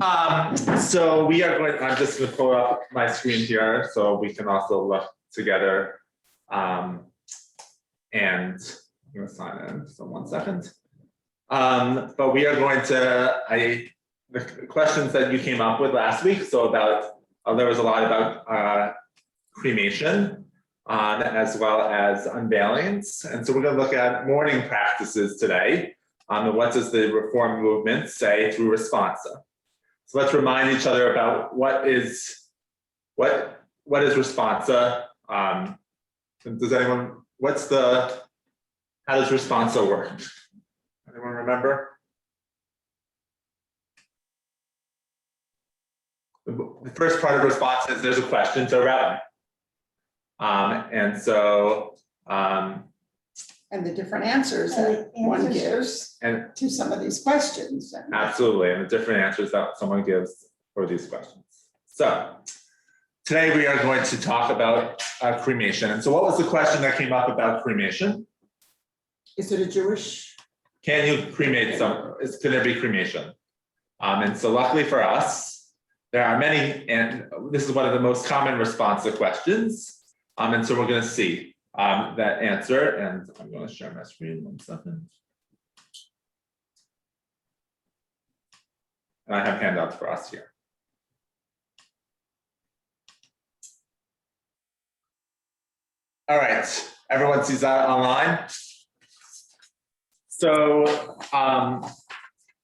So we are going, I'm just going to pull up my screen here so we can also look together. And I'm going to sign in, so 1 second. But we are going to, the questions that you came up with last week, so about, there was a lot about cremation, as well as unveilings. And so we're going to look at mourning practices today. And what does the Reform movement say through Responsa? So let's remind each other about what is Responsa. Does anyone, how does Responsa work? Anyone remember? The first part of Responsa is there's a question to a rabbi. And the different answers that one gives to some of these questions. Absolutely, and the different answers that someone gives for these questions. So today we are going to talk about cremation. And so what was the question that came up about cremation? Is it a Jewish? Can you cremate can there be cremation? And so luckily for us, there are many, and this is one of the most common responsive questions. And so we're going to see that answer, and I'm going to share my screen 1 second. And I have handouts for us here. All right, everyone sees that online? So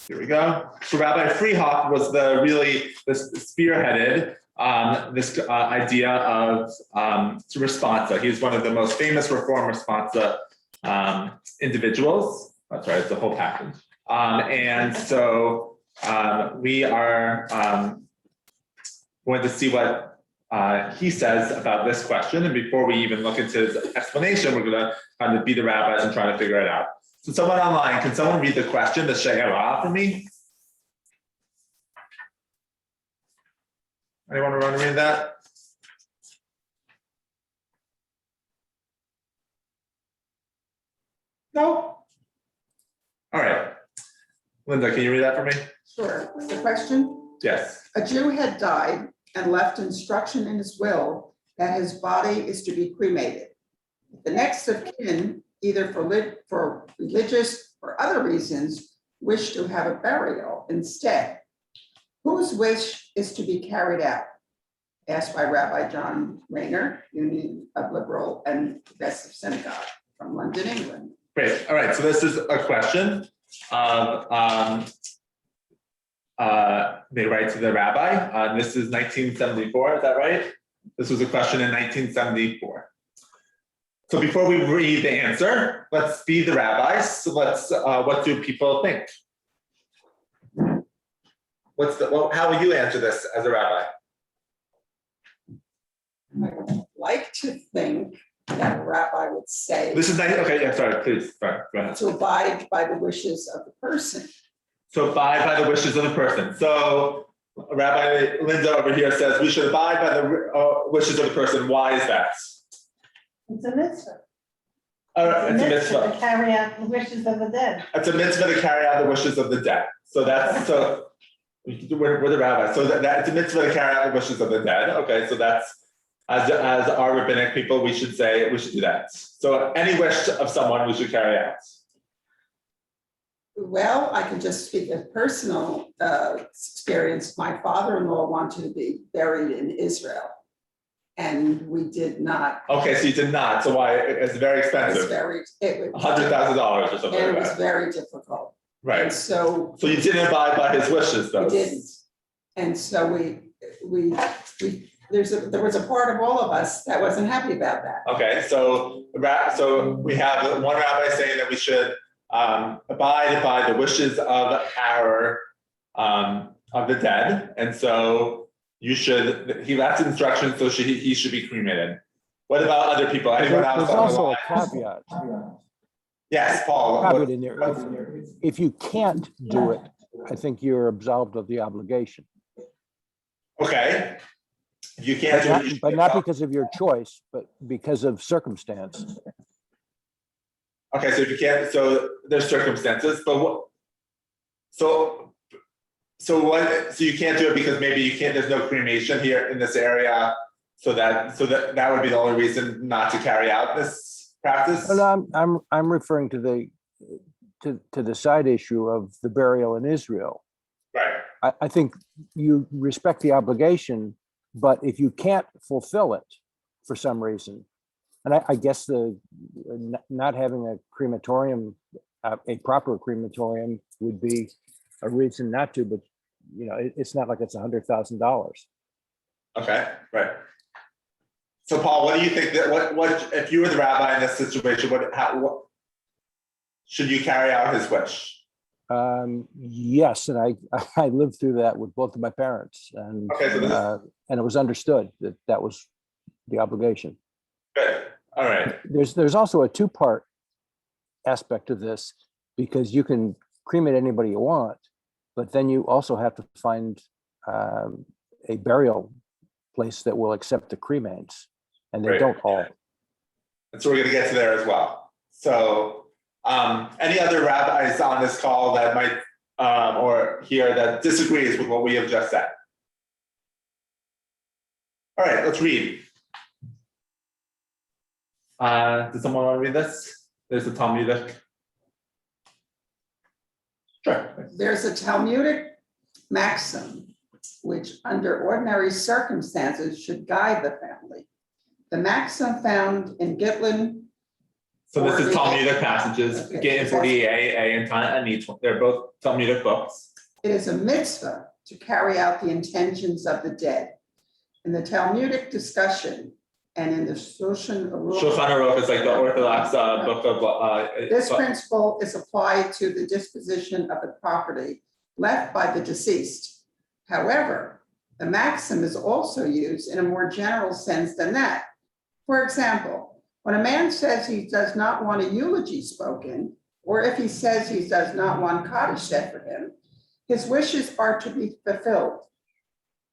here we go. So Rabbi Freehoff was spearheaded this idea of Responsa. He's one of the most famous Reform Responsa individuals. That's right, it's the whole package. And so we are going to see what he says about this question. And before we even look into his explanation, we're going to kind of be the rabbis and try to figure it out. So someone online, can someone read the question, the She'erah, for me? Anyone want to read that? No? All right. Linda, can you read that for me? Sure. The question? Yes. A Jew had died and left instruction in his will that his body is to be cremated. The next of kin, either for religious or other reasons, wish to have a burial instead. Whose wish is to be carried out? Asked by Rabbi John Rayner, Union of Liberal and Progressive Synagogue from London, England. Great. All right. So this is a question they write to the rabbi. This is 1974. Is that right? This was a question in 1974. So before we read the answer, let's be the rabbis. So what do people think? How will you answer this as a rabbi? I would like to think that a rabbi would say. This is okay. Yeah, sorry. Please, sorry. Go ahead. To abide by the wishes of the person. So abide by the wishes of the person. So Rabbi Linda over here says we should abide by the wishes of the person. Why is that? It's a mitzvah. It's a mitzvah to carry out the wishes of the dead. It's a mitzvah to carry out the wishes of the dead. So that's we're the rabbis. So that it's a mitzvah to carry out the wishes of the dead. Okay, so that's as our rabbinic people, we should say we should do that. So any wish of someone we should carry out. Well, I can just speak of personal experience. My father-in-law wanted to be buried in Israel, and we did not. Okay, so you did not. So why? It's very expensive. It was $100,000 or something. And like it was very difficult. Right. And so you didn't abide by his wishes, though. We didn't. And so there was a part of all of us that wasn't happy about that. Okay, so we have one rabbi saying that we should abide by the wishes of our of the dead, and so he left instructions, so he should be cremated. What about other people? Anyone else? There's also a caveat. Yes, Paul. Caveat in there. If you can't do it, I think you're absolved of the obligation. Okay. You can't do it. But not because of your choice, but because of circumstance. Okay, so if you can't, so there's circumstances, but so you can't do it because maybe you can't, there's no cremation here in this area. So that would be the only reason not to carry out this practice? No, I'm referring to the side issue of the burial in Israel. Right, I think you respect the obligation, but if you can't fulfill it for some reason, and I guess the not having a crematorium, a proper crematorium would be a reason not to, but it's not like it's $100,000. okay, right. So Paul, what do you think that, what, if you were the rabbi in this situation, what should you carry out his wish? Yes, and I lived through that with both of my parents, and Okay, so and it was understood that was the obligation. good, all right, There's also a two-part aspect of this, because you can cremate anybody you want, but then you also have to find a burial place that will accept the cremains, and they Right. don't all. and so we're gonna get to there as well. So, any other rabbis on this call that might, or here that disagrees with what we have just said? All right, let's read. Does someone want to read this? There's the Talmudic. Sure. There's a Talmudic maxim which under ordinary circumstances should guide the family. The maxim found in Gitlin. So this is 48. Talmudic passages, Okay. Gittin 48, A, and Ta'anit. They're both Talmudic books. It is a mitzvah to carry out the intentions of the dead. In the Talmudic discussion and in the Shulchan Shulchan Aruch is like the Orthodox book of. this principle is applied to the disposition of the property left by the deceased. However, the maxim is also used in a more general sense than that. For example, when a man says he does not want a eulogy spoken, or if he says he does not want Kaddish said for him, his wishes are to be fulfilled.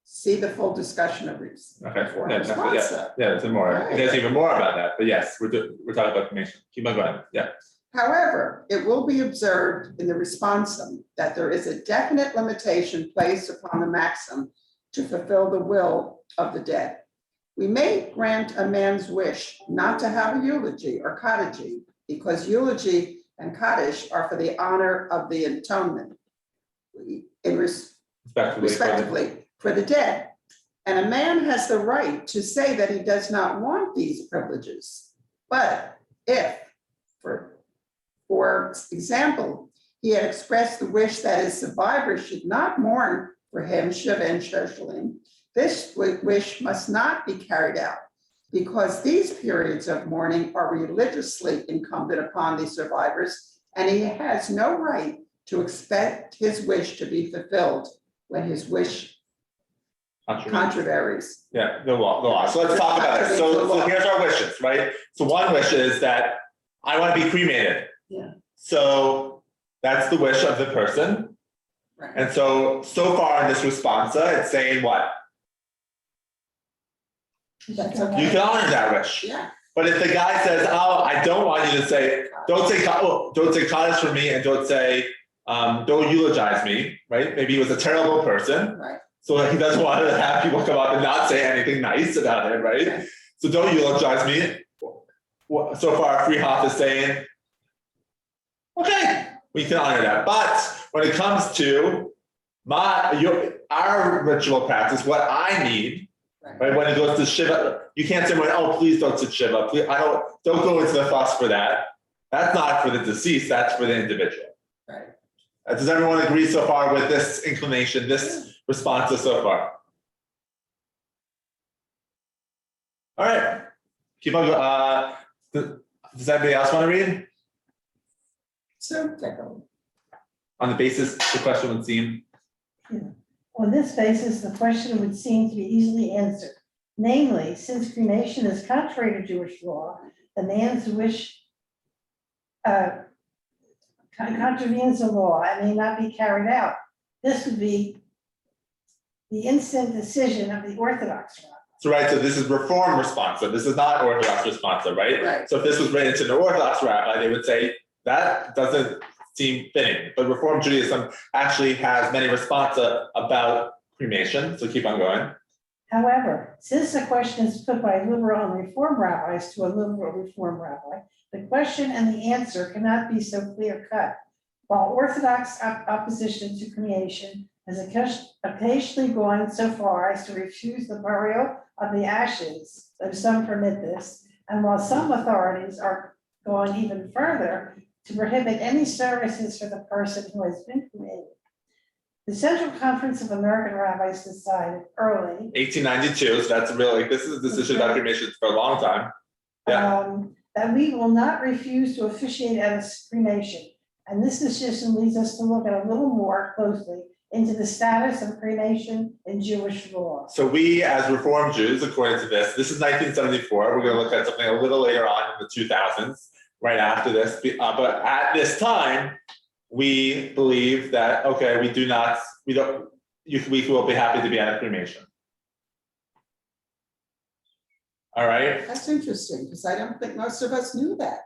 See the full discussion of Okay, Responsa. yeah, there's more. Right. There's even more about that, but yes, we're talking about cremation. Keep on going, yeah. However, it will be observed in the responsum that there is a definite limitation placed upon the maxim to fulfill the will of the dead. We may grant a man's wish not to have a eulogy or Kaddish, because eulogy and Kaddish are for the honor of the atonement, respectively, for the dead. And a man has the right to say that he does not want these privileges. But if, for example, he had expressed the wish that his survivors should not mourn for him, Shiva and Shoshalim, this wish must not be carried out, because these periods of mourning are religiously incumbent upon the survivors, and he has no right to expect his wish to be fulfilled when his wish contravaries. Yeah, the law. So let's talk about it. So here's our wishes, right? So one wish is that I want to be cremated. Yeah. So that's the wish of the person. Right. And so far in this responsa, it's saying what? That's You okay. can honor that wish. Yeah. But if the guy says, "Oh, I don't want you to say, don't say Kaddish for me, and don't say, don't eulogize me," right? Maybe he was a terrible person, Right. so he doesn't want to have people come up and not say anything nice about him, right? Okay. So don't eulogize me. So far, Freehoff is saying, okay, we can honor that. But when it comes to our ritual practice, what I need. Right, when it goes to Shiva, you can't say, "Oh, please don't sit Shiva. Please, don't go into the fuss for that." That's not for the deceased, that's for the individual. Right. Does everyone agree so far with this inclination, this response so far? All right, keep on going. Does anybody else want to read? So take a look. On the basis the question would seem. On this basis, the question would seem to be easily answered. Namely, since cremation is contrary to Jewish law, the man's wish contravenes the law and may not be carried out. This would be the instant decision of the Orthodox rabbi. So right, so this is Reform responsa. This is not Orthodox responsa, right? Right. So if this was written to the Orthodox rabbi, they would say that doesn't seem fitting, but Reform Judaism actually has many responsa about cremation, so keep on going. However, since the question is put by liberal and reform rabbis to a liberal reform rabbi, the question and the answer cannot be so clear cut. While Orthodox opposition to cremation has occasionally gone so far as to refuse the burial of the ashes, though some permit this, and while some authorities are going even further to prohibit any services for the person who has been cremated. The Central Conference of American Rabbis decided early 1892, so that's really, this is a decision about cremation for a long time. Yeah. That we will not refuse to officiate at a cremation. And this decision leads us to look at a little more closely into the status of cremation in Jewish law. So we, as Reform Jews, according to this is 1974. We're going to look at something a little later on in the 2000s, right after this. But at this time, we believe that, okay, we will be happy to be at a cremation. All right. That's interesting, because I don't think most of us knew that.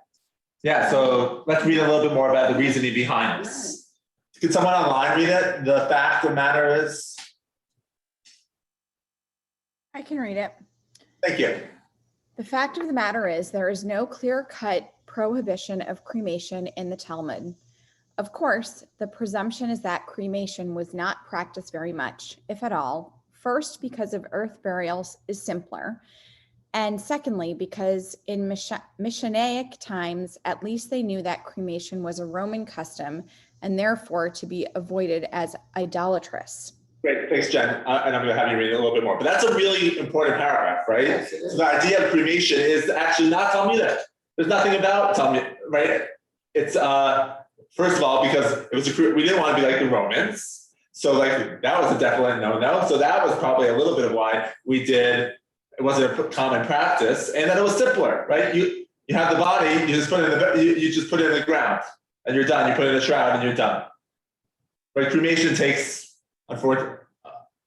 Yeah, so let's read a little bit more about the reasoning behind this. Could someone online read it? The fact of the matter is. I can read it. Thank you. The fact of the matter is there is no clear-cut prohibition of cremation in the Talmud. Of course, the presumption is that cremation was not practiced very much, if at all. First, because of earth burials is simpler. And secondly, because in Mishnaic times, at least they knew that cremation was a Roman custom and therefore to be avoided as idolatrous. Great, thanks, Jen. And I'm going to have you read it a little bit more. But that's a really important paragraph, right? Yes, it is. So the idea of cremation is actually not Talmudic. There's nothing about Talmud, right? It's first of all, because we didn't want to be like the Romans, so like that was a definite no-no. So that was probably a little bit of why we did. It wasn't a common practice, and then it was simpler, right? You have the body, you just put it in you just put it in the ground, and you're done. You put it in a shroud, and you're done. Right? Cremation takes, unfortunately,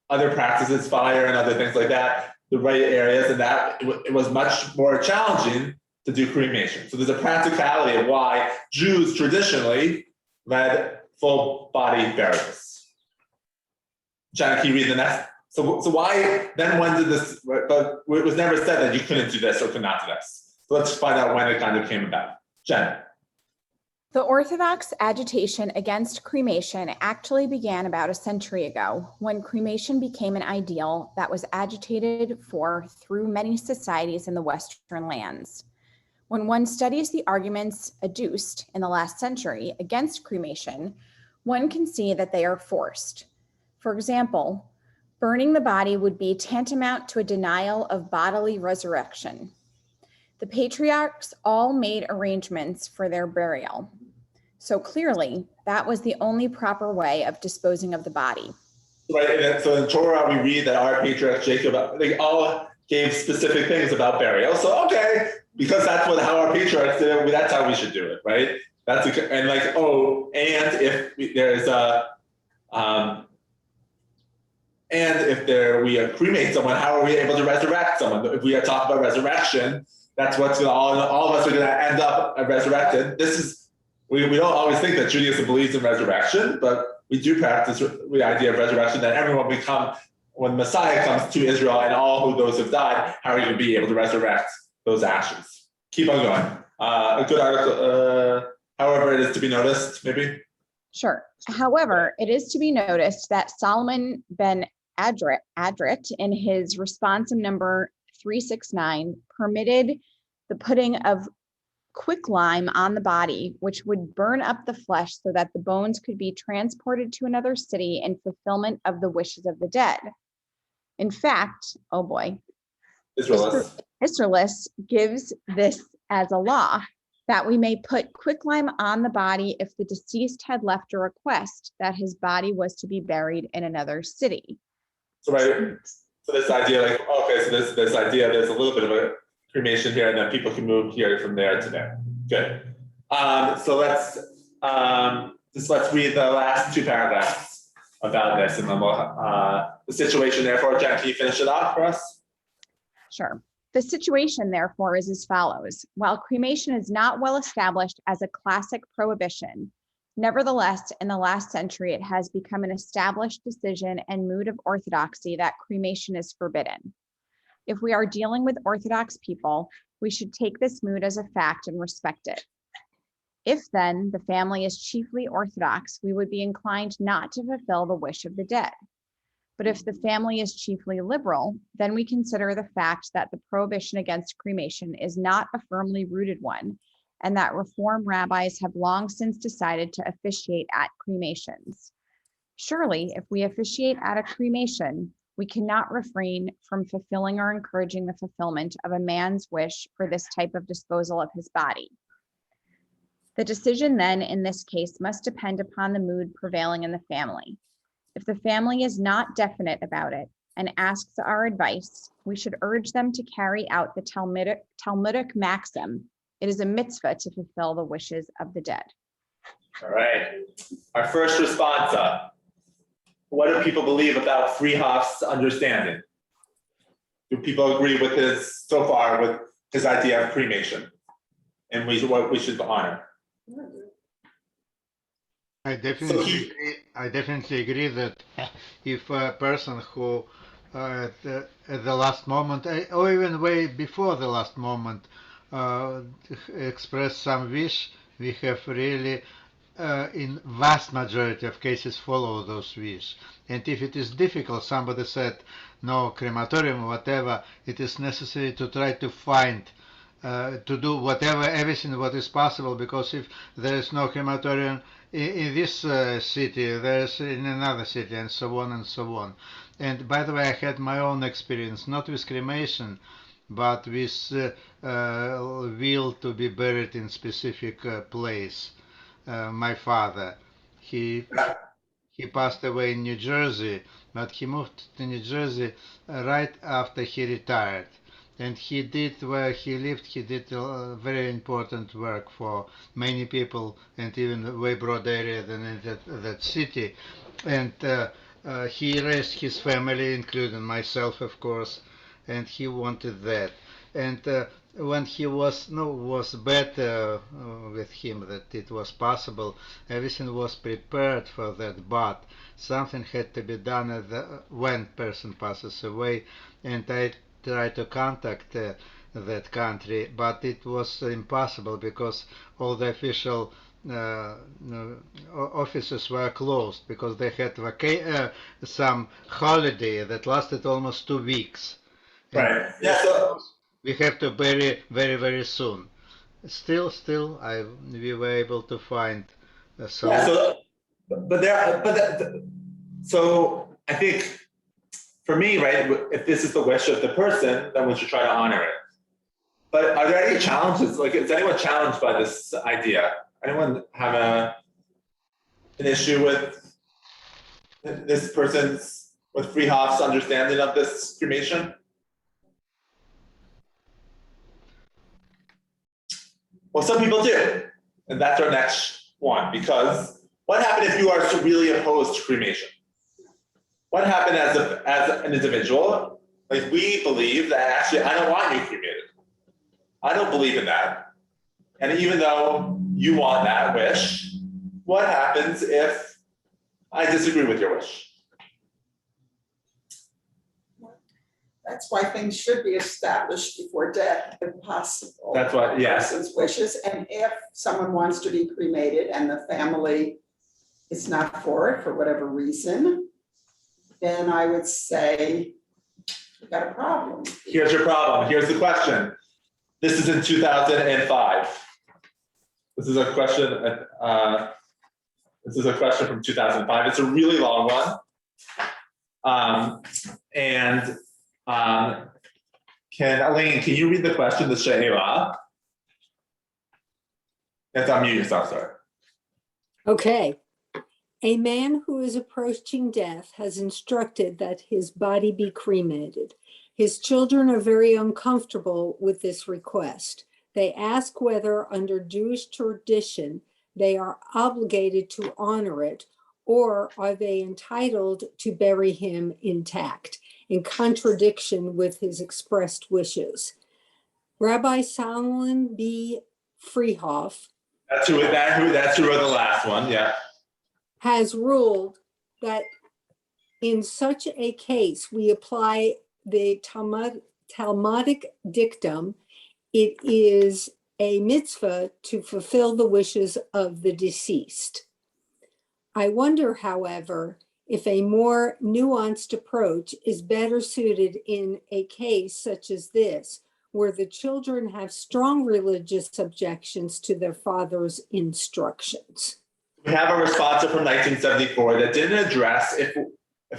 other practices, fire and other things like that, the right areas, and that it was much more challenging to do cremation. So there's a practicality of why Jews traditionally led full body burials. John, can you read the next? So why then? When did this? But it was never said that you couldn't do this or could not do this. So let's find out when it kind of came about. Jen. The Orthodox agitation against cremation actually began about a century ago, when cremation became an ideal that was agitated for through many societies in the Western lands. When one studies the arguments adduced in the last century against cremation, one can see that they are forced. For example, burning the body would be tantamount to a denial of bodily resurrection. The patriarchs all made arrangements for their burial. So clearly, that was the only proper way of disposing of the body. Right, and so in Torah, we read that our patriarch Jacob, they all gave specific things about burial. So, okay, because that's how our patriarchs did it, that's how we should do it, right? And if there's a, and if we cremate someone, how are we able to resurrect someone? If we are talking about resurrection, that's what's going to, all of us are going to end up resurrected. We don't always think that Judaism believes in resurrection, but we do practice the idea of resurrection, that everyone when Messiah comes to Israel and all those who've died, how are you going to be able to resurrect those ashes? Keep on going. A good article, however, it is to be noticed, maybe? Sure. However, it is to be noticed that Solomon ben Adret, in his Responsa number 369, permitted the putting of quicklime on the body, which would burn up the flesh so that the bones could be transported to another city in fulfillment of the wishes of the dead. In fact, oh boy, Israelis gives this as a law, that we may put quicklime on the body if the deceased had left a request that his body was to be buried in another city. So this idea, like, okay, so this idea, there's a little bit of a cremation here, and then people can move here from there to there. Good. So let's read the last two paragraphs about this, and then we'll the situation. Therefore, Jen, can you finish it off for us? Sure. The situation, therefore, is as follows. While cremation is not well established as a classic prohibition, Nevertheless, in the last century, it has become an established decision and mood of orthodoxy that cremation is forbidden. If we are dealing with Orthodox people, we should take this mood as a fact and respect it. If then the family is chiefly Orthodox, we would be inclined not to fulfill the wish of the dead. But if the family is chiefly liberal, then we consider the fact that the prohibition against cremation is not a firmly rooted one, and that Reform rabbis have long since decided to officiate at cremations. Surely, if we officiate at a cremation, we cannot refrain from fulfilling or encouraging the fulfillment of a man's wish for this type of disposal of his body. The decision then, in this case, must depend upon the mood prevailing in the family. If the family is not definite about it and asks our advice, we should urge them to carry out the Talmudic maxim, it is a mitzvah to fulfill the wishes of the dead. All right, our first responsa. What do people believe about Friedhof's understanding? Do people agree with his, so far, with his idea of cremation? And what we should honor? I definitely agree that if a person who at the last moment, or even way before the last moment, express some wish, we have really, in vast majority of cases, follow those wish. And if it is difficult, somebody said no crematorium, whatever, it is necessary to try to find, to do everything what is possible, because if there is no crematorium in this city, there's in another city, and so on and so on. And by the way, I had my own experience, not with cremation, but with will to be buried in specific place. My father, he passed away in New Jersey, but he moved to New Jersey right after he retired. And he did, where he lived, he did very important work for many people, and even way broad area than in that city. And he raised his family, including myself, of course, and he wanted that. And when he was better with him, that it was possible, everything was prepared for that, but something had to be done when person passes away. And I try to contact that country, but it was impossible because all the official offices were closed because they had some holiday that lasted almost 2 weeks. Right. Yeah. So, we have to bury very, very soon. Still, we were able to find some. yeah. So I think, for me, right, if this is the wish of the person, then we should try to honor it. But are there any challenges? Like, is anyone challenged by this idea? Anyone have an issue with this person's, with Friedhof's understanding of this cremation? Well, some people do, and that's our next one, because what happened if you are really opposed to cremation? What happened as an individual? Like, we believe that actually I don't want you cremated. I don't believe in that. And even though you want that wish, what happens if I disagree with your wish? That's why things should be established before death, if possible. That's what, yes. Person's wishes, and if someone wants to be cremated and the family is not for it for whatever reason, then I would say, we got a problem. Here's your problem. Here's the question. This is in 2005. This is a question. This is a question from 2005. It's a really long one. Elaine, can you read the question, the she'ela? You have to unmute yourself, sorry. Okay. A man who is approaching death has instructed that his body be cremated. His children are very uncomfortable with this request. They ask whether, under Jewish tradition, they are obligated to honor it, or are they entitled to bury him intact, in contradiction with his expressed wishes. Rabbi Salomon B. Friedhof That's who wrote the last one, yeah. has ruled that in such a case, we apply the Talmudic dictum, it is a mitzvah to fulfill the wishes of the deceased. I wonder, however, if a more nuanced approach is better suited in a case such as this, where the children have strong religious objections to their father's instructions. We have a responsa from 1974 that didn't address if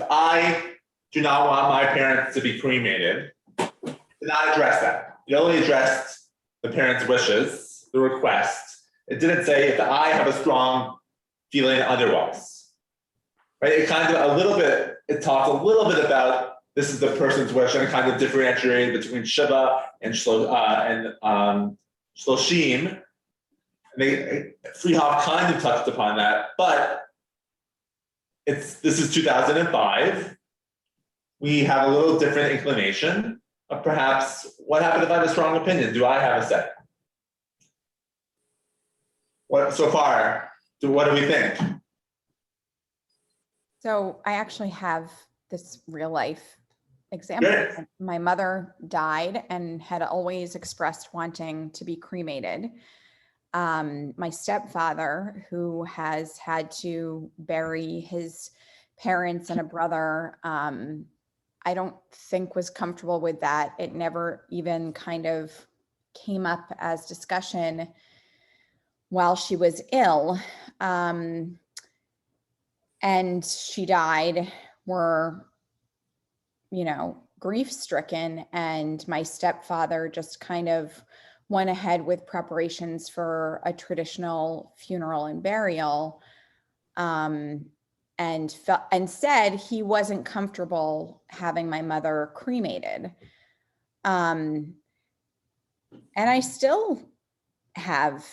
I do not want my parents to be cremated, did not address that. It only addressed the parents' wishes, the request. It didn't say if I have a strong feeling otherwise. Right? It kind of it talks a little bit about this is the person's wish and kind of differentiated between Shiva and Shloshim. Freehoff kind of touched upon that, but this is 2005. We have a little different inclination of perhaps what happened if I have a strong opinion? Do I have a say? What so far? What do we think? So I actually have this real life example. Good. My mother died and had always expressed wanting to be cremated. My stepfather, who has had to bury his parents and a brother, I don't think was comfortable with that. It never even kind of came up as discussion while she was ill. And she died. We're, grief stricken. And my stepfather just kind of went ahead with preparations for a traditional funeral and burial, and said he wasn't comfortable having my mother cremated. And I still have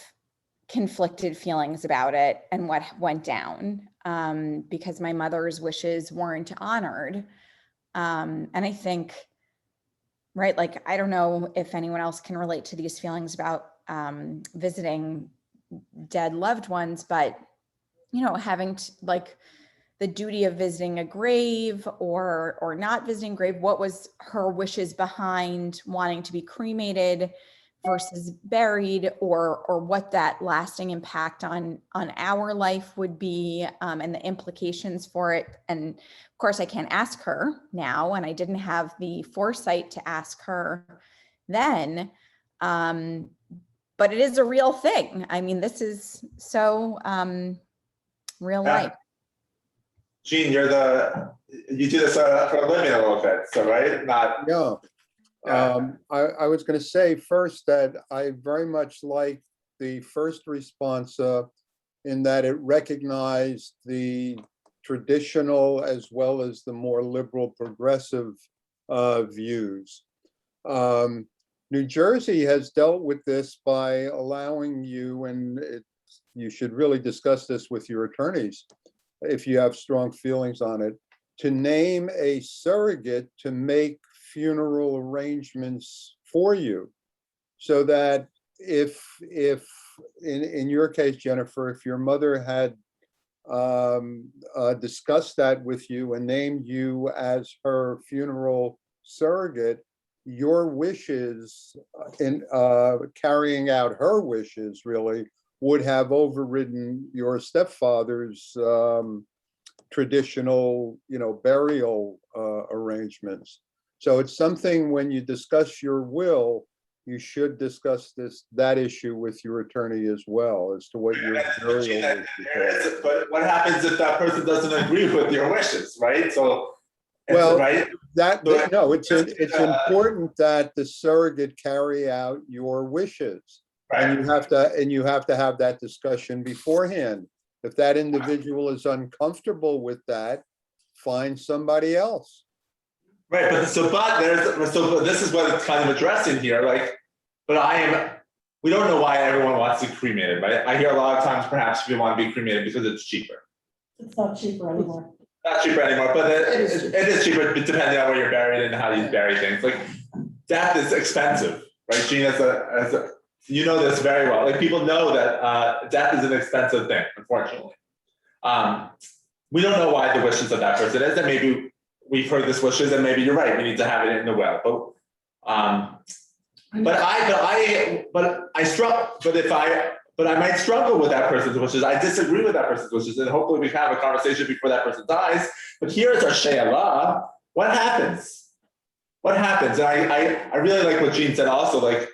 conflicted feelings about it and what went down, because my mother's wishes weren't honored. And I think, right, like, I don't know if anyone else can relate to these feelings about visiting dead loved ones, but, having the duty of visiting a grave or not visiting grave, what was her wishes behind wanting to be cremated versus buried, or what that lasting impact on our life would be, and the implications for it. And of course, I can't ask her now, and I didn't have the foresight to ask her then, but it is a real thing. I mean, this is so real life. Gene, you do this for a living a little bit, so right? Not. Yeah. I was going to say first that I very much like the first responsa in that it recognized the traditional as well as the more liberal progressive views. New Jersey has dealt with this by allowing you, and you should really discuss this with your attorneys if you have strong feelings on it, to name a surrogate to make funeral arrangements for you, so that if in your case, Jennifer, if your mother had discussed that with you and named you as her funeral surrogate, your wishes in carrying out her wishes really would have overridden your stepfather's traditional, burial arrangements. So it's something when you discuss your will, you should discuss that issue with your attorney as well as to what your burial would be. But what happens if that person doesn't agree with your wishes, right? So, well, right? It's important that the surrogate carry out your wishes, right. And you have to have that discussion beforehand. If that individual is uncomfortable with that, find somebody else. Right, but this is what it's kind of addressing here. We don't know why everyone wants to be cremated, right? I hear a lot of times perhaps people want to be cremated because it's cheaper. It's not cheaper anymore. Not cheaper anymore, but it is cheaper depending on where you're buried and how you bury things. Like death is expensive, right? Gene, as a You know this very well. Like people know that death is an expensive thing, unfortunately. We don't know why the wishes of that person is, and maybe we've heard this wishes, and maybe you're right. We need to have it in the will. But I might struggle with that person's wishes. I disagree with that person's wishes, and hopefully we can have a conversation before that person dies. But here's our she'elah. What happens? What happens? And I really like what Jean said also. Like,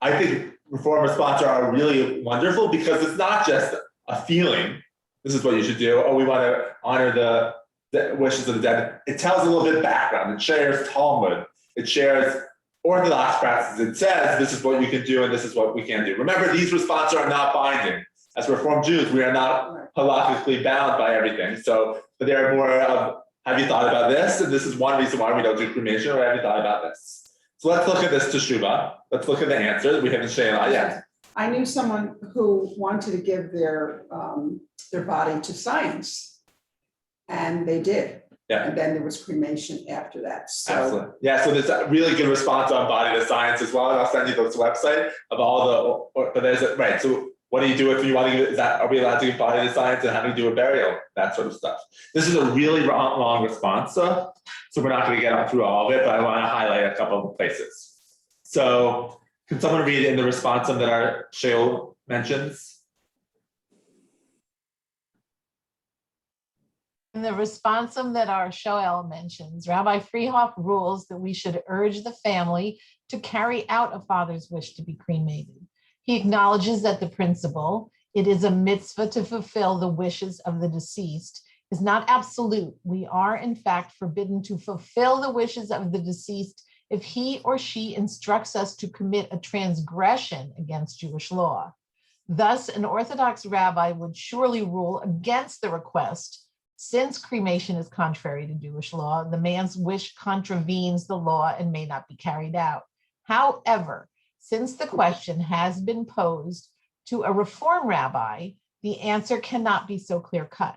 I think reform responsa are really wonderful because it's not just a feeling. This is what you should do. Oh, we want to honor the wishes of the dead. It tells a little bit of background. It shares Talmud. It shares Orthodox practices. It says this is what you can do and this is what we can do. Remember, these responsa are not binding. As Reformed Jews, we are not halakhically bound by everything. So, but they are more of, have you thought about this? And this is one reason why we don't do cremation, or have you thought about this? So let's look at this teshuva. Let's look at the answers. We haven't she'elah yet. I knew someone who wanted to give their body to science, and they did. Yeah. And then there was cremation after that. So Excellent. Yeah, so there's a really good response on Body to Science as well. And I'll send you this website of all but there's right. So what do you do if you want to give, are we allowed to give Body to Science, and how do you do a burial? That sort of stuff. This is a really long response. So we're not going to get through all of it, but I want to highlight a couple of places. So can someone read in the response that our Sheol mentions? In the responsum that our Shoel mentions, Rabbi Freehoff rules that we should urge the family to carry out a father's wish to be cremated. He acknowledges that the principle, it is a mitzvah to fulfill the wishes of the deceased, is not absolute. We are, in fact, forbidden to fulfill the wishes of the deceased if he or she instructs us to commit a transgression against Jewish law. Thus, an Orthodox rabbi would surely rule against the request. Since cremation is contrary to Jewish law, the man's wish contravenes the law and may not be carried out. However, since the question has been posed to a Reform rabbi, the answer cannot be so clear-cut.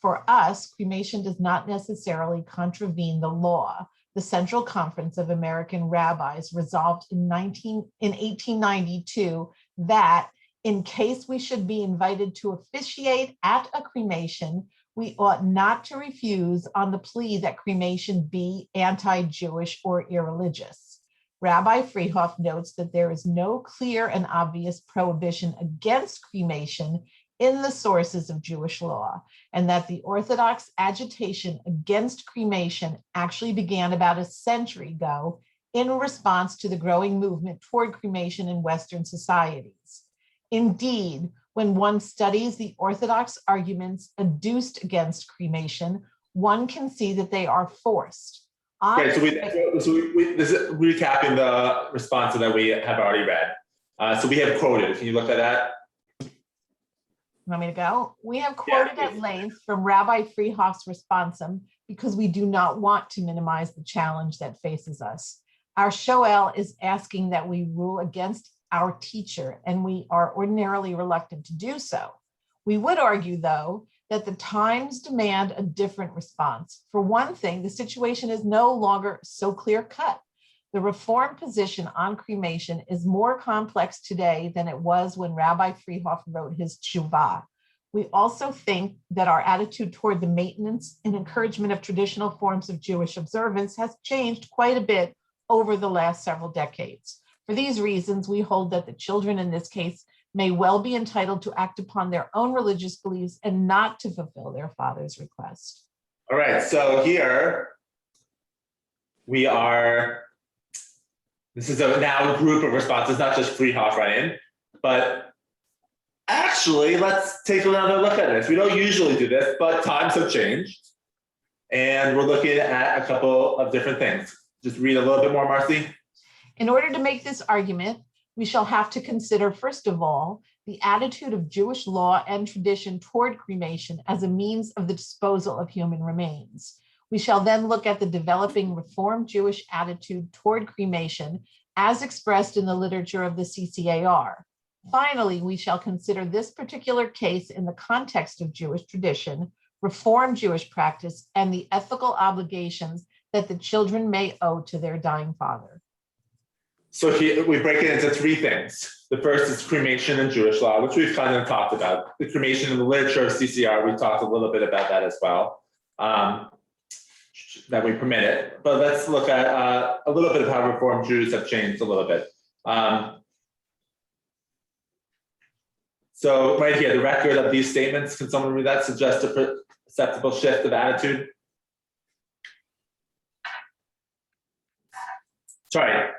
For us, cremation does not necessarily contravene the law. The Central Conference of American Rabbis resolved in 1892 that in case we should be invited to officiate at a cremation, we ought not to refuse on the plea that cremation be anti-Jewish or irreligious. Rabbi Freehoff notes that there is no clear and obvious prohibition against cremation in the sources of Jewish law, and that the Orthodox agitation against cremation actually began about a century ago in response to the growing movement toward cremation in Western societies. Indeed, when one studies the Orthodox arguments adduced against cremation, one can see that they are forced. Okay, so this is recapping the response that we have already read. So we have quoted. Can you look at that? You want me to go? We have quoted at length from Rabbi Freehoff's responsum because we do not want to minimize the challenge that faces us. Our Shoel is asking that we rule against our teacher, and we are ordinarily reluctant to do so. We would argue, though, that the times demand a different response. For one thing, the situation is no longer so clear-cut. The Reform position on cremation is more complex today than it was when Rabbi Freehoff wrote his Teshuvah. We also think that our attitude toward the maintenance and encouragement of traditional forms of Jewish observance has changed quite a bit over the last several decades. For these reasons, we hold that the children in this case may well be entitled to act upon their own religious beliefs and not to fulfill their father's request. All right, so here we are, this is now a group of responses, not just Freehoff writing, but actually, let's take another look at this. We don't usually do this, but times have changed. And we're looking at a couple of different things. Just read a little bit more, Marcy. In order to make this argument, we shall have to consider, first of all, the attitude of Jewish law and tradition toward cremation as a means of the disposal of human remains. We shall then look at the developing Reformed Jewish attitude toward cremation as expressed in the literature of the CCAR. Finally, we shall consider this particular case in the context of Jewish tradition, Reformed Jewish practice, and the ethical obligations that the children may owe to their dying father. So we break it into three things. The first is cremation and Jewish law, which we've kind of talked about. The cremation in the literature of CCR, we talked a little bit about that as well, that we permit it. But let's look at a little bit of how Reformed Jews have changed a little bit. So right here, the record of these statements, can someone read that? Suggest a perceptible shift of attitude? Sorry.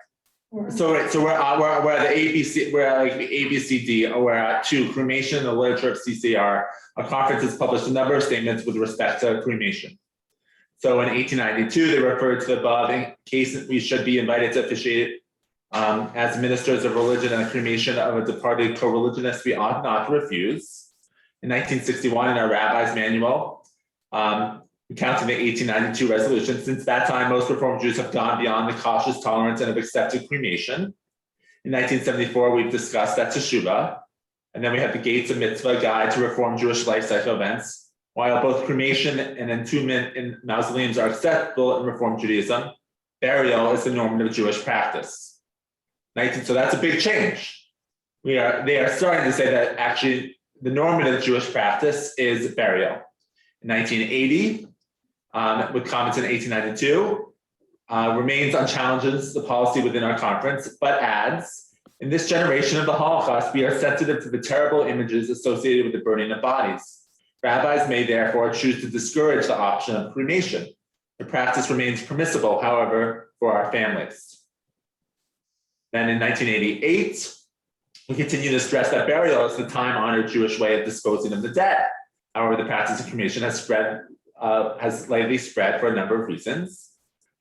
So we're at the ABC, we're at like ABCD, or we're at 2, cremation in the literature of CCR. A conference has published a number of statements with respect to cremation. So in 1892, they referred to the above in case we should be invited to officiate as ministers of religion and the cremation of a departed co-religionist, we ought not to refuse. In 1961, in our rabbi's manual, recounting the 1892 resolution, since that time, most Reformed Jews have gone beyond the cautious tolerance and have accepted cremation. In 1974, we've discussed that teshuvah, and then we have the Gates of Mitzvah Guide to Reform Jewish Life Cycle Events. While both cremation and entombment in mausoleums are acceptable in Reform Judaism, burial is the normative Jewish practice. So that's a big change. They are starting to say that actually the normative Jewish practice is burial. In 1980, with comments in 1892, remains unchallenges the policy within our conference, but adds, in this generation of the Holocaust, we are sensitive to the terrible images associated with the burning of bodies. Rabbis may therefore choose to discourage the option of cremation. The practice remains permissible, however, for our families. Then in 1988, we continue to stress that burial is the time-honored Jewish way of disposing of the dead. However, the practice of cremation has slightly spread for a number of reasons.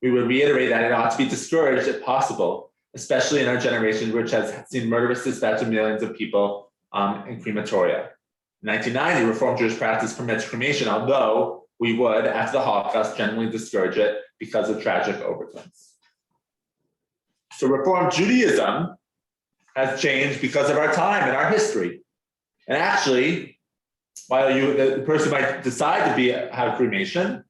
We would reiterate that it ought to be discouraged if possible, especially in our generation, which has seen murderous dispatch of millions of people in crematoria. In 1990, Reformed Jewish practice permits cremation, although we would, after the Holocaust, generally discourage it because of tragic overtones. So Reformed Judaism has changed because of our time and our history. And actually, while the person might decide to have cremation,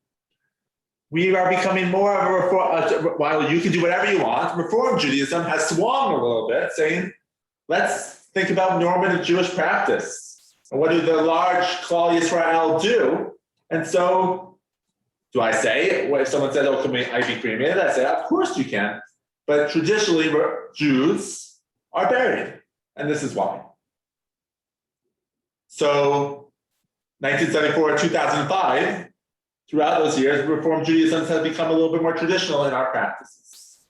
we are becoming more of a reform. While you can do whatever you want, Reformed Judaism has swung a little bit, saying, let's think about normative Jewish practice. And what do the large Klal Yisrael do? And so, do I say, if someone says, oh, can I be cremated? I say, of course you can. But traditionally, Jews are buried, and this is why. So, 1974 and 2005, throughout those years, Reformed Judaism has become a little bit more traditional in our practices.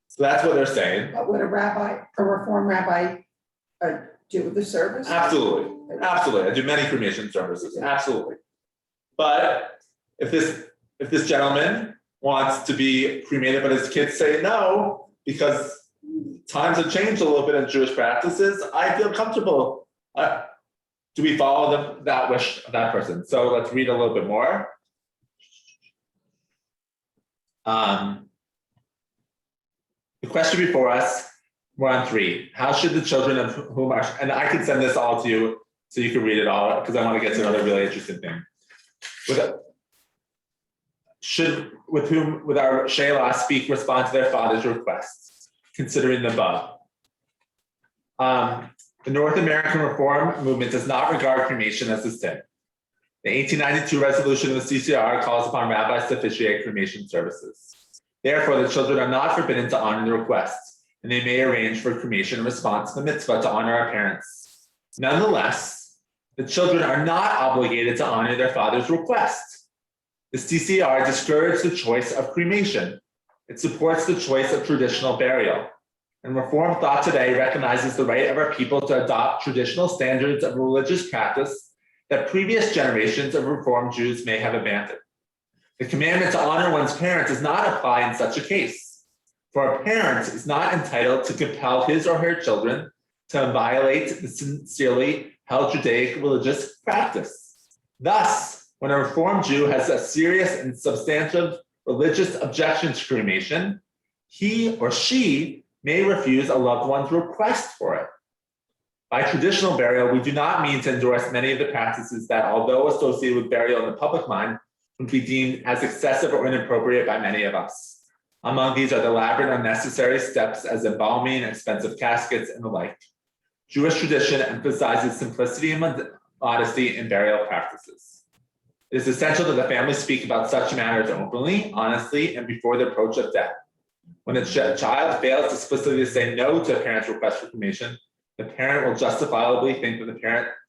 So that's what they're saying. But would a Reform rabbi do the service? Absolutely, absolutely. I do many cremation services, absolutely. But if this gentleman wants to be cremated, but his kids say no, because times have changed a little bit in Jewish practices, I feel comfortable. Do we follow that wish of that person? So let's read a little bit more. The question before us, we're on 3. How should the children of whom are, and I can send this all to you so you can read it all, because I want to get to another really interesting thing. With our Shelah speak, respond to their father's requests, considering the above. The North American Reform movement does not regard cremation as a sin. The 1892 resolution of the CCR calls upon rabbis to officiate cremation services. Therefore, the children are not forbidden to honor the requests, and they may arrange for cremation in response to the mitzvah to honor our parents. Nonetheless, the children are not obligated to honor their father's request. The CCR discouraged the choice of cremation. It supports the choice of traditional burial. And Reform thought today recognizes the right of our people to adopt traditional standards of religious practice that previous generations of Reformed Jews may have abandoned. The commandment to honor one's parents does not apply in such a case, for a parent is not entitled to compel his or her children to violate the sincerely held Judaic religious practice. Thus, when a Reformed Jew has a serious and substantive religious objection to cremation, he or she may refuse a loved one's request for it. By traditional burial, we do not mean to endorse many of the practices that, although associated with burial in the public mind, would be deemed as excessive or inappropriate by many of us. Among these are the elaborate unnecessary steps as embalming, expensive caskets, and the like. Jewish tradition emphasizes simplicity and modesty in burial practices. It is essential that the family speak about such matters openly, honestly, and before the approach of death. When a child fails to explicitly say no to a parent's request for cremation, the parent will justifiably think that the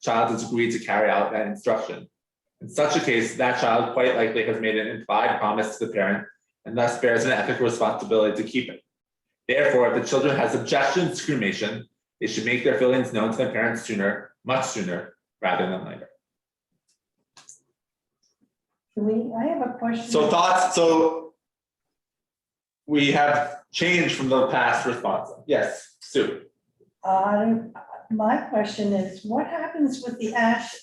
child has agreed to carry out that instruction. In such a case, that child quite likely has made an implied promise to the parent and thus bears an ethical responsibility to keep it. Therefore, if the children has objections to cremation, they should make their feelings known to their parents sooner, much sooner, rather than later. I have a question. So thoughts, so we have changed from the past response. Yes, Sue. My question is, what happens with the ashes?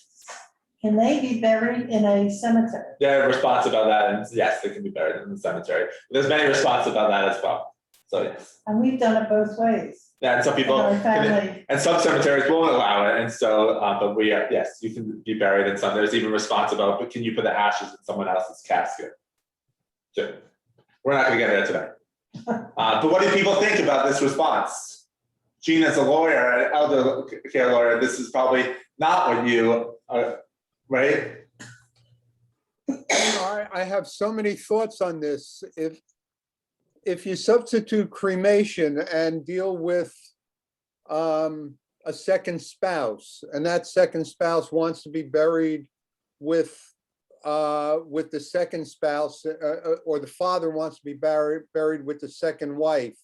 Can they be buried in a cemetery? There are response about that, and yes, they can be buried in the cemetery. There's many responses about that as well. So yes. And we've done it both ways. Yeah, and some people, In our family. and some cemeteries won't allow it, and so, but we, yes, you can be buried in some. There's even response about, but can you put the ashes in someone else's casket? So, we're not going to get there today. But what do people think about this response? Gene, as a lawyer, an elder care lawyer, this is probably not what you, right? I have so many thoughts on this. If you substitute cremation and deal with a second spouse, and that second spouse wants to be buried with the second spouse, or the father wants to be buried with the second wife,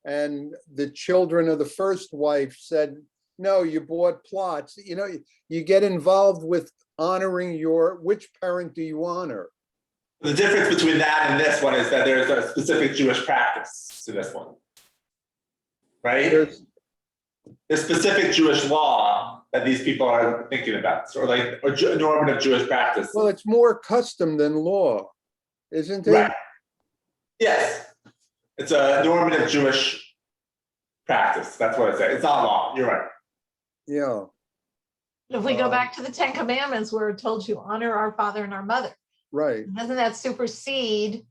and the children of the first wife said, no, you bought plots, you know, you get involved with honoring which parent do you honor? The difference between that and this one is that there's a specific Jewish practice to this one, right? There's specific Jewish law that these people are thinking about, or like a normative Jewish practice. Well, it's more custom than law, isn't it? Right. Yes, it's a normative Jewish practice. That's what I say. It's not law. You're right. Yeah. If we go back to the 10 Commandments, we're told to honor our father and our mother. Right. Doesn't that supersede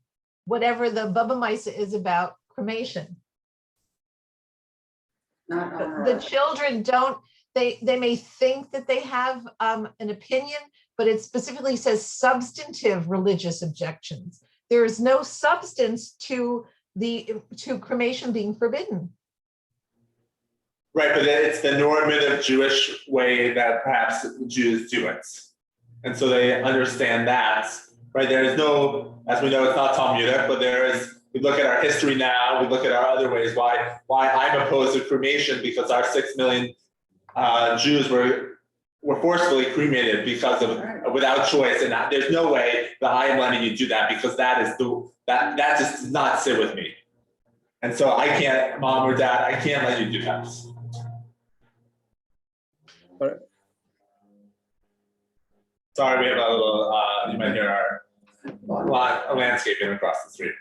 whatever the Baba Misa is about cremation? The children don't, they may think that they have an opinion, but it specifically says substantive religious objections. There is no substance to cremation being forbidden. Right, but it's the normative Jewish way that perhaps the Jews do it. And so they understand that, right? There is no, as we know, it's not Talmudic, but there is, we look at our history now, we look at our other ways, why I'm opposed to cremation, because our 6 million Jews were forcefully cremated because of, without choice. And there's no way that I am letting you do that, because that just does not sit with me. And so I can't, mom or dad, I can't let you do that. Sorry, we have a little, you might hear our landscaping across the street.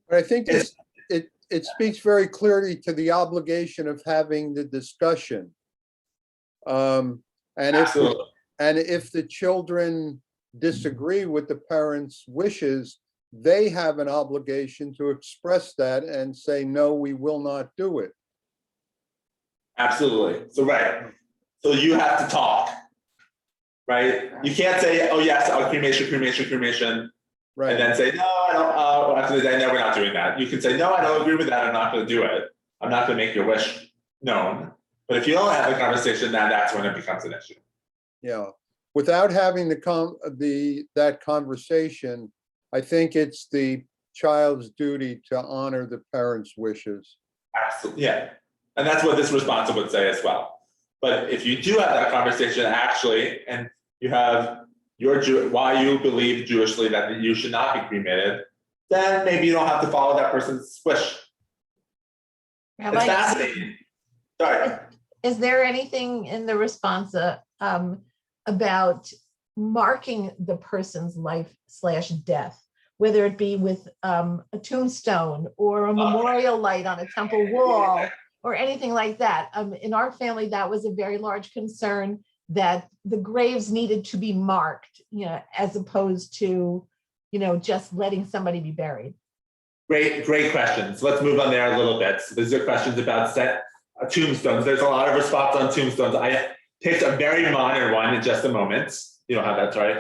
But I think it speaks very clearly to the obligation of having the discussion. And if the children disagree with the parents' wishes, they have an obligation to express that and say, no, we will not do it. Absolutely. So, right. So you have to talk, right? You can't say, oh yes, cremation, Right. and then say, no, I don't, after the day, no, we're not doing that. You can say, no, I don't agree with that, I'm not gonna do it. I'm not gonna make your wish known. But if you don't have the conversation, then that's when it becomes an issue. Yeah. Without having that conversation, I think it's the child's duty to honor the parents' wishes. Absolutely, yeah. And that's what this response would say as well. But if you do have that conversation actually, and you have why you believe Jewishly that you should not be cremated, then maybe you don't have to follow that person's wish. It's fascinating. Sorry. Is there anything in the Responsa about marking the person's life/death, whether it be with a tombstone or a memorial light on a temple wall or anything like that? In our family, that was a very large concern, that the graves needed to be marked, as opposed to, just letting somebody be buried. Great questions. Let's move on there a little bit. So these are questions about tombstones. There's a lot of response on tombstones. I picked a very modern one in just a moment. You don't have that, sorry.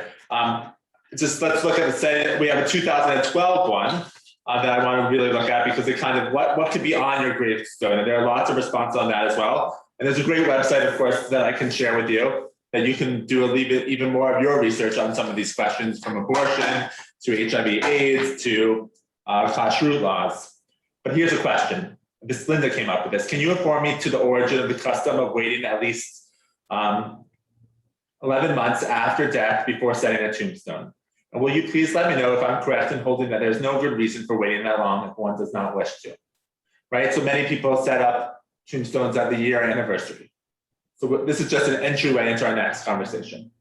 Just let's look at the setting. We have a 2012 one that I want to really look at because it kind of what could be on your gravestone. And there are lots of response on that as well. And there's a great website, of course, that I can share with you that you can do a little bit even more of your research on some of these questions, from abortion to HIV/AIDS to kashrut laws. But here's a question. This Linda came up with this. Can you inform me to the origin of the custom of waiting at least 11 months after death before setting a tombstone? And will you please let me know if I'm correct in holding that there's no good reason for waiting that long if one does not wish to, right? So many people set up tombstones at the year anniversary. So this is just an entryway into our next conversation.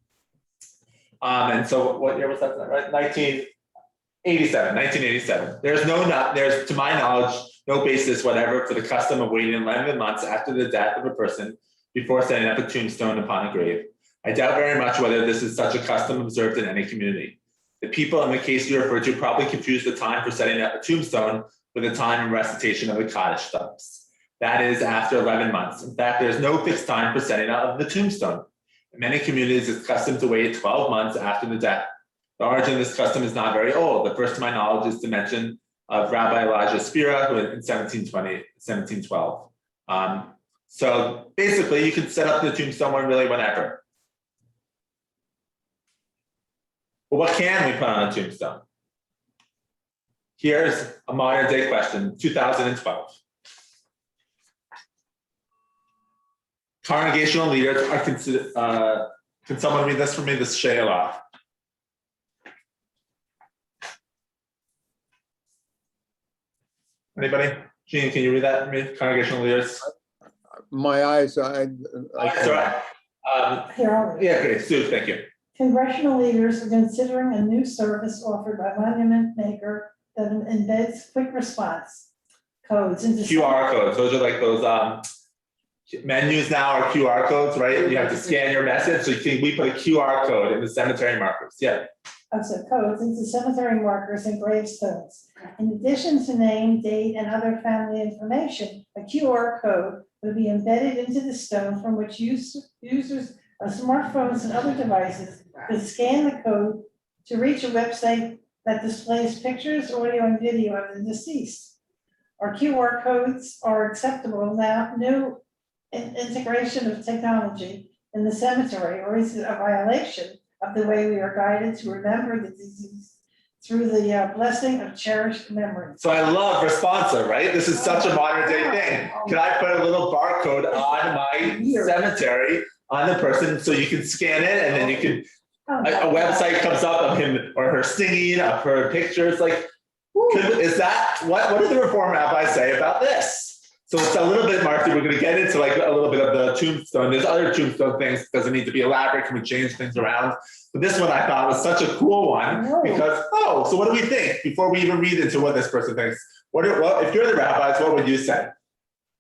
And so what year was that, right? 1987. There's, to my knowledge, no basis whatever for the custom of waiting 11 months after the death of a person before setting up a tombstone upon a grave. I doubt very much whether this is such a custom observed in any community. The people in the case you refer to probably confuse the time for setting up a tombstone with the time and recitation of the Kaddish steps. That is after 11 months. In fact, there's no fixed time for setting up the tombstone. In many communities, it's custom to wait 12 months after the death. The origin of this custom is not very old. The first to my knowledge is the mention of Rabbi Elijah Spira, who in 1712. So basically, you can set up the tombstone really whenever. But what can we put on a tombstone? Here's a modern day question, 2012. Congregational leaders are considered, can someone read this for me, this She'elah? Anybody? Jean, can you read that for me? Congregational leaders? My eyes, Sorry. Here, I'll read. Yeah, great. Sue, thank you. Congressional leaders are considering a new service offered by Monument Maker that embeds quick response codes into QR codes. Those are like those menus now are QR codes, right? You have to scan your message. So we put a QR code in the cemetery markers. Yeah. Codes into cemetery markers and gravestones. In addition to name, date, and other family information, a QR code would be embedded into the stone from which users of smartphones and other devices could scan the code to reach a website that displays pictures, audio, and video of the deceased. Our QR codes are acceptable now. New integration of technology in the cemetery, or is it a violation of the way we are guided to remember the disease through the blessing of cherished memories? So I love Responsa, right? This is such a modern day thing. Can I put a little barcode on my cemetery on the person so you can scan it and then you can, a website comes up of him or her singing, of her pictures, like, is that, what do the Reform rabbis say about this? So it's a little bit, Marcy, we're going to get into like a little bit of the tombstone. There's other tombstone things. Doesn't need to be elaborate. Can we change things around? But this one I thought was such a cool one because, so what do we think before we even read into what this person thinks? What if you're the rabbis, what would you say?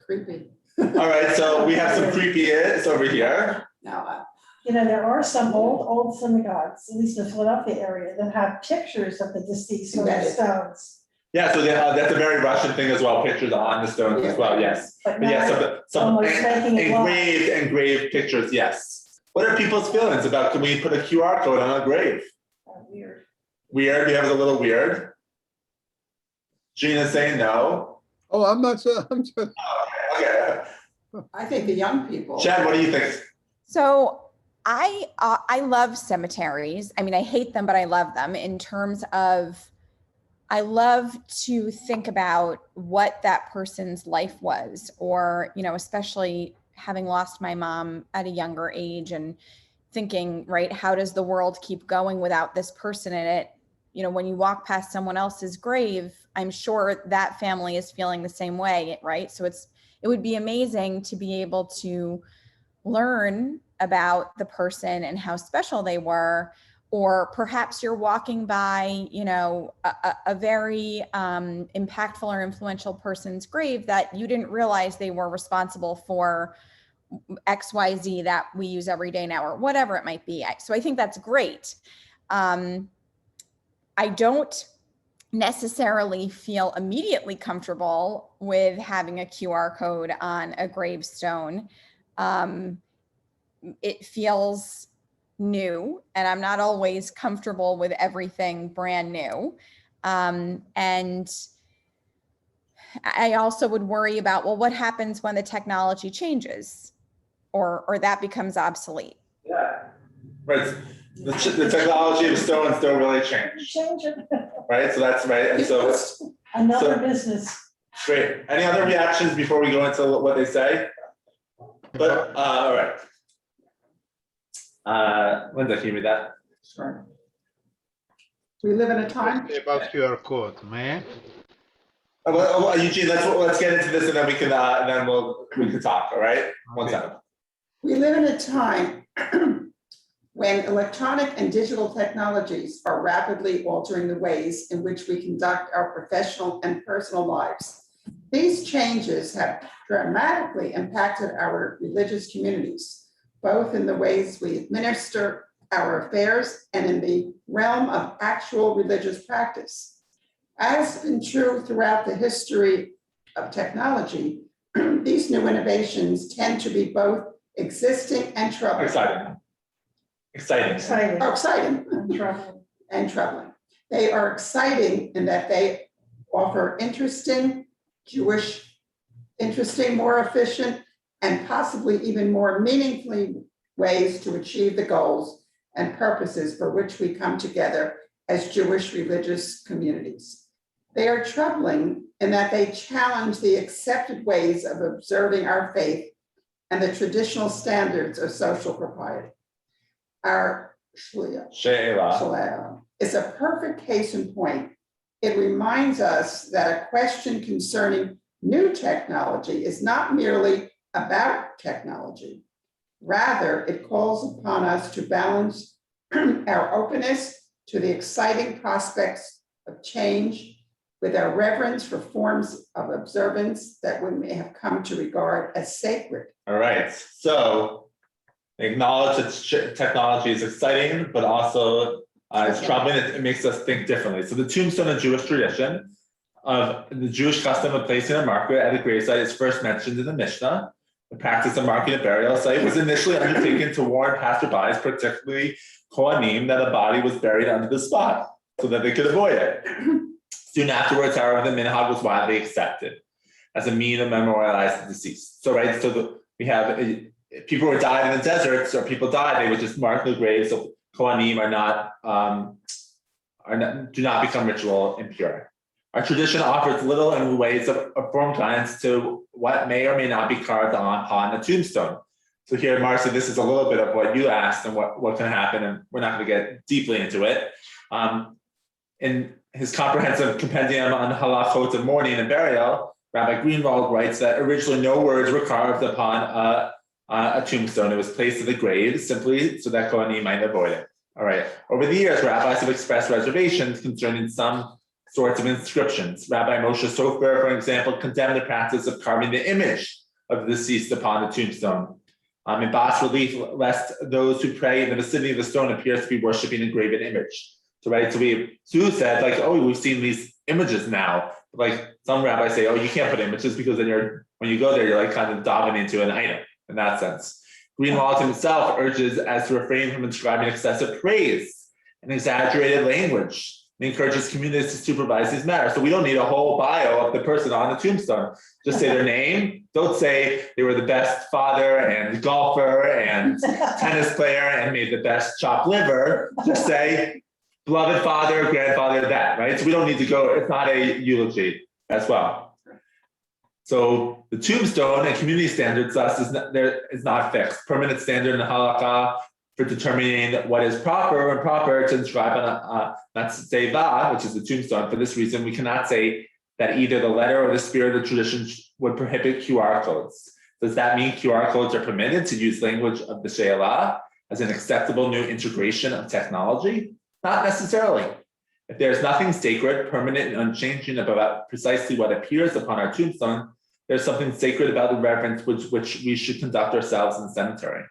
Creepy. All right, so we have some creepy-is over here. Now, There are some old synagogues, at least in the Philadelphia area, that have pictures of the deceased on the stones. Yeah, so that's a very Russian thing as well, pictures on the stones as well, yes. But yeah, some engraved pictures, yes. What are people's feelings about, can we put a QR code on a grave? Weird. Weird, we have a little weird. Gina's saying no. oh, I'm not so, I'm just, Okay. I think the young people. Chad, what do you think? So I love cemeteries. I mean, I hate them, but I love them in terms of, I love to think about what that person's life was, or, especially having lost my mom at a younger age and thinking, right, how does the world keep going without this person in it? When you walk past someone else's grave, I'm sure that family is feeling the same way, right? So it would be amazing to be able to learn about the person and how special they were. Or perhaps you're walking by, a very impactful or influential person's grave that you didn't realize they were responsible for XYZ that we use every day now, or whatever it might be. So I think that's great. I don't necessarily feel immediately comfortable with having a QR code on a gravestone. It feels new, and I'm not always comfortable with everything brand new. And I also would worry about, well, what happens when the technology changes or that becomes obsolete? Yeah. Right. The technology of stones don't really change, Change it. right? So that's right. And so Another So- business. great. Any other reactions before we go into what they say? But all right. Linda, can you read that? Sure. We live in a time, About QR code, may I? Well, Eugene, let's get into this and then we can we can talk. All right. One Okay. second. we live in a time when electronic and digital technologies are rapidly altering the ways in which we conduct our professional and personal lives. These changes have dramatically impacted our religious communities, both in the ways we administer our affairs and in the realm of actual religious practice. As has been true throughout the history of technology, these new innovations tend to be both existing and troubling. Exciting. Excited. Oh, exciting I'm troubled. and troubling. They are exciting in that they offer interesting, more efficient, and possibly even more meaningfully ways to achieve the goals and purposes for which we come together as Jewish religious communities. They are troubling in that they challenge the accepted ways of observing our faith and the traditional standards of social propriety. Our Shliach She'elah. is a perfect case in point. It reminds us that a question concerning new technology is not merely about technology. Rather, it calls upon us to balance our openness to the exciting prospects of change with our reverence for forms of observance that we may have come to regard as sacred. All right. So acknowledge that technology is exciting, but also it's troubling. It makes us think differently. So the tombstone of Jewish tradition of the Jewish custom of placing a marker at a gravesite is first mentioned in the Mishnah. The practice of marking a burial site was initially undertaken to warn passerbys, particularly Kohanim, that a body was buried under the spot so that they could avoid it. Soon afterwards, however, the minhag was widely accepted as a mean of memorializing the deceased. So, right, so we have people who died in the deserts, or people died, they would just mark the grave. So Kohanim do not become ritual impure. Our tradition offers little in ways of form guidance to what may or may not be carved on a tombstone. So here, Marcy, this is a little bit of what you asked and what can happen, and we're not going to get deeply into it. In his comprehensive compendium on halachot of mourning and burial, Rabbi Greenwald writes that originally no words were carved upon a tombstone. It was placed to the grave simply so that Kohanim might avoid it. All right. Over the years, rabbis have expressed reservations concerning some sorts of inscriptions. Rabbi Moshe Sofer, for example, condemned the practice of carving the image of the deceased upon the tombstone. In bas relief, lest those who pray in the vicinity of the stone appears to be worshiping a graven image. So, right, Sue said, like, oh, we've seen these images now. Like some rabbis say, oh, you can't put images because then when you go there, you're like kind of diving into an item in that sense. Greenwald himself urges us to refrain from inscribing excessive praise and exaggerated language. He encourages communities to supervise these matters. So we don't need a whole bio of the person on the tombstone. Just say their name. Don't say they were the best father and golfer and tennis player and made the best chopped liver. Just say beloved father, grandfather, that, right? So we don't need to go, it's not a eulogy as well. So the tombstone and community standards thus is not fixed. Permanent standard in the halakha for determining what is proper or improper to inscribe on a matzeva, which is the tombstone. For this reason, we cannot say that either the letter or the spirit of the tradition would prohibit QR codes. Does that mean QR codes are permitted to use language of the She'elah as an acceptable new integration of technology? Not necessarily. If there's nothing sacred, permanent, and unchanging about precisely what appears upon our tombstone, there's something sacred about the reverence which we should conduct ourselves in the cemetery.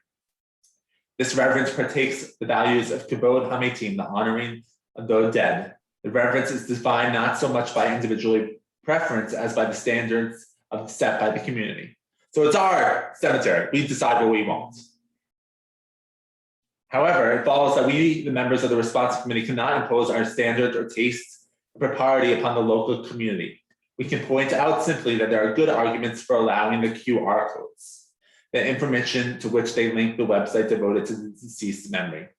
This reverence partakes the values of kibod hametim, the honoring of the dead. The reverence is defined not so much by individual preference as by the standards set by the community. So it's our cemetery. We decide what we want. However, it follows that we, the members of the Responsa committee, cannot impose our standards or tastes or propriety upon the local community. We can point out simply that there are good arguments for allowing the QR codes, the information to which they link the website devoted to the deceased memory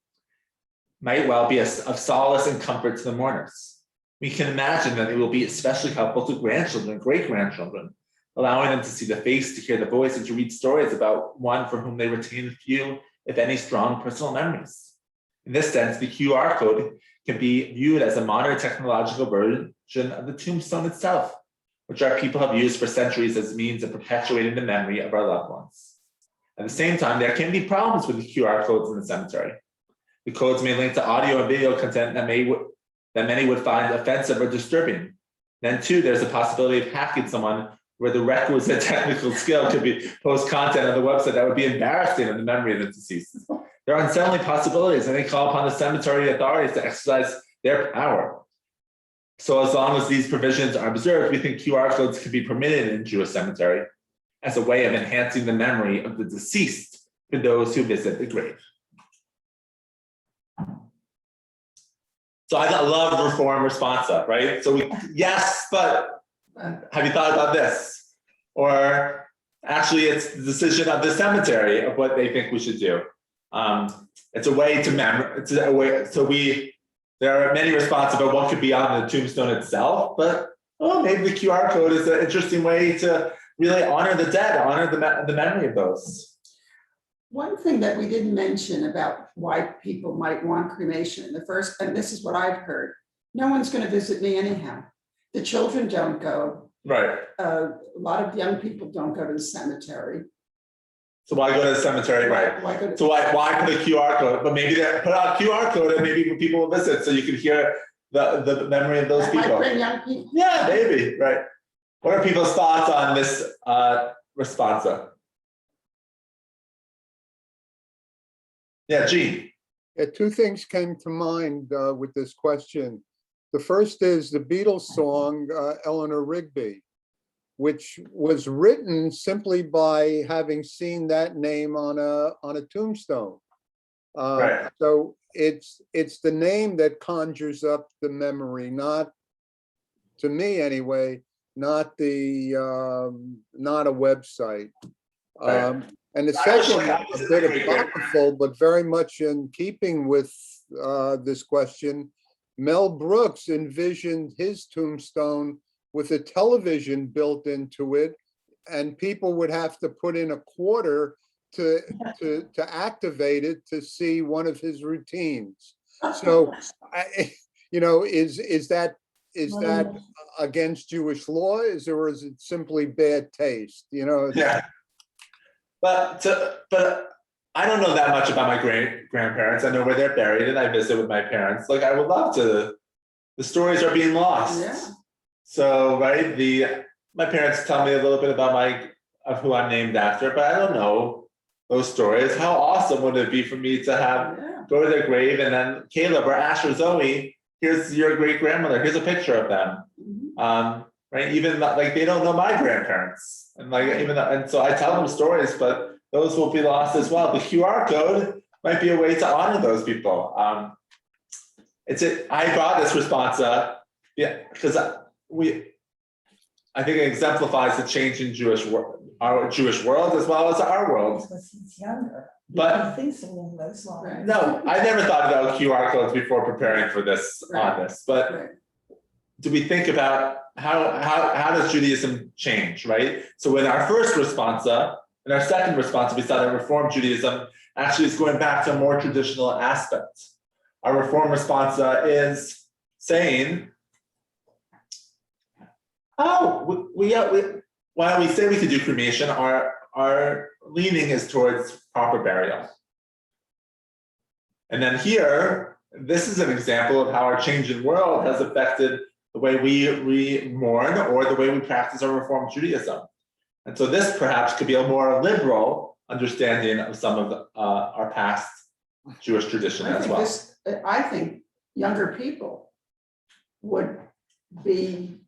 might well be of solace and comfort to the mourners. We can imagine that it will be especially helpful to grandchildren and great-grandchildren, allowing them to see the face, to hear the voice, and to read stories about one for whom they retain few, if any, strong personal memories. In this sense, the QR code can be viewed as a modern technological version of the tombstone itself, which our people have used for centuries as a means of perpetuating the memory of our loved ones. At the same time, there can be problems with the QR codes in the cemetery. The codes may link to audio and video content that many would find offensive or disturbing. Then too, there's a possibility of hacking someone where the requisite technical skill could be post content on the website that would be embarrassing in the memory of the deceased. There are unsettling possibilities, and they call upon the cemetery authorities to exercise their power. So as long as these provisions are observed, we think QR codes can be permitted in Jewish cemetery as a way of enhancing the memory of the deceased for those who visit the grave. So I love reform Responsa, right? So yes, but have you thought about this? Or actually it's the decision of the cemetery of what they think we should do. It's a way to there are many responses about what could be on the tombstone itself, but maybe the QR code is an interesting way to really honor the dead, honor the memory of those. One thing that we didn't mention about why people might want cremation, and this is what I've heard, no one's going to visit me anyhow. The children don't go. Right. A lot of young people don't go to the cemetery. So why go to the cemetery, right? Why go to So why put a QR code? But maybe they put out a QR code and maybe people will visit so you can hear the memory of those that might people. bring young people. Yeah, maybe, right. What are people's thoughts on this Responsa? Yeah, Gene. Yeah, two things came to mind with this question. The first is the Beatles song, Eleanor Rigby, which was written simply by having seen that name on a tombstone. Right. So it's the name that conjures up the memory, not, to me anyway, not a website. Right. And the second, a bit apocryphal, but very much in keeping with this question, Mel Brooks envisioned his tombstone with a television built into it, and people would have to put in a quarter to activate it to see one of his routines. So, is that against Jewish law? Or is it simply bad taste? Yeah. But I don't know that much about my grandparents. I know where they're buried, and I visit with my parents. Like I would love to. The stories are being lost. Yeah. So right, my parents tell me a little bit about who I'm named after, but I don't know those stories. How awesome would it be for me to go to their grave and then Caleb or Ash or Zoe, here's your great grandmother. Here's a picture of them. Mhm. Right? Even like they don't know my grandparents, and and so I tell them stories, but those will be lost as well. The QR code might be a way to honor those people. I brought this Responsa, because I think it exemplifies the change in our Jewish world as well as our world. Because he's younger. But He thinks along those lines. no, I never thought about QR codes before preparing for this on this, but. Right. Do we think about how does Judaism change, right? So in our first Responsa, in our second Responsa, we saw that Reform Judaism actually is going back to a more traditional aspect. Our Reform Responsa is saying, while we say we could do cremation, our leaning is towards proper burial. And then here, this is an example of how our changing world has affected the way we mourn or the way we practice our Reform Judaism. And so this perhaps could be a more liberal understanding of some of our past Jewish tradition as well. I think younger people would be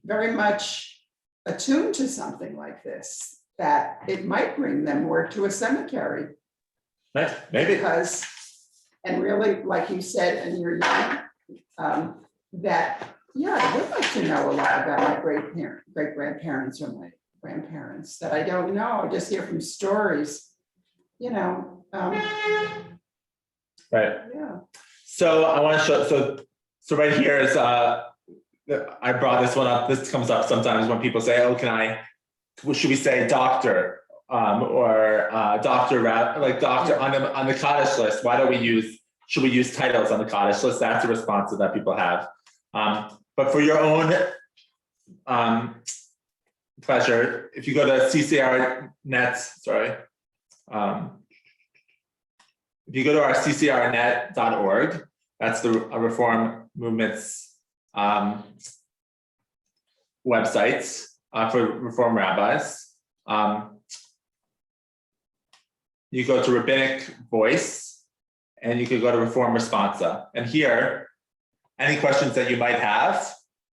very much attuned to something like this, that it might bring them more to a cemetery. Maybe. Because, and really, like you said, and you're young, that, yeah, I would like to know a lot about my great-grandparents or my grandparents that I don't know. I just hear from stories, you know. Right. Yeah. So I want to show, so right here is, I brought this one up. This comes up sometimes when people say, oh, should we say doctor? Or doctor, like doctor on the Kaddish list. Why don't should we use titles on the Kaddish list? That's a response that people have. But for your own pleasure, if you go to CCRnet, if you go to our ccrnet.org, that's the Reform Movement's websites for Reform rabbis. You go to Rabbinic Voice, and you could go to Reform Responsa. And here, any questions that you might have,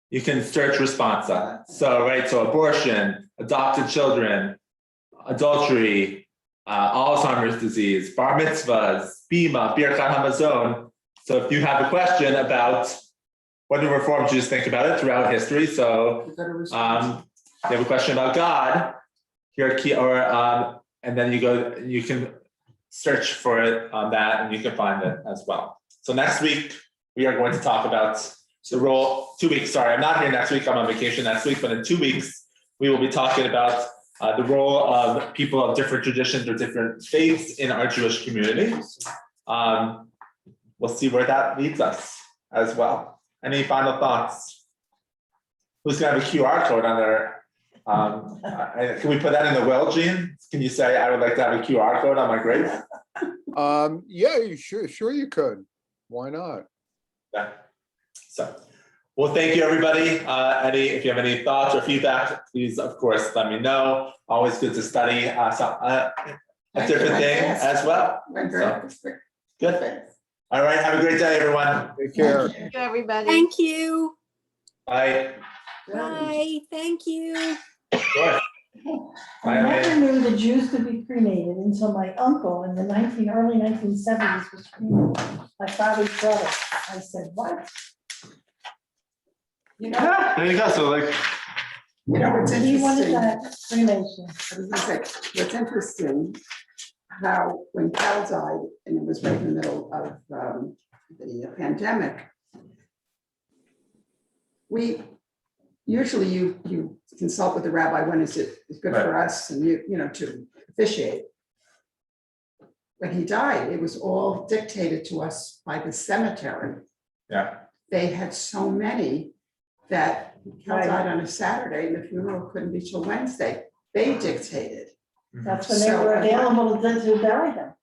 you can search Responsa. So, right, so abortion, adopted children, adultery, Alzheimer's disease, bar mitzvahs, bima, birkat hamazon. So if you have a question about what do Reform Jews think about it throughout history, so you have a question about God, here, and then you can search for it on that, and you can find it as well. So next week, we are going to talk about the role, 2 weeks, sorry, I'm not here next week, I'm on vacation next week, but in 2 weeks, we will be talking about the role of people of different traditions or different faiths in our Jewish community. We'll see where that leads us as well. Any final thoughts? Who's gonna have a QR code on there? Can we put that in the will, Gene? Can you say, I would like to have a QR code on my grave? Yeah, you sure you could. Why not? Yeah. So, well, thank you, everybody. If you have any thoughts or feedback, please, of course, let me know. Always good to study a different thing as well. So, good. All right, have a great day, everyone. Take care. Thank you, everybody. Thank you. Bye. Bye. Thank you. Sure. I never knew the Jews could be cremated until my uncle in the early 1970s was cremated, my father's brother. I said, what? You know, Yeah, there you go. So like, what's He wanted interesting, that cremation. I was gonna say, what's interesting, how when Cal died, and it was right in the middle of the pandemic, usually you consult with the rabbi when is good for us, and you to officiate. When he died, it was all dictated to us by the cemetery. yeah. They had so many that Cal Right. died on a Saturday and the funeral couldn't be till Wednesday. They dictated. That's when they were available to bury them.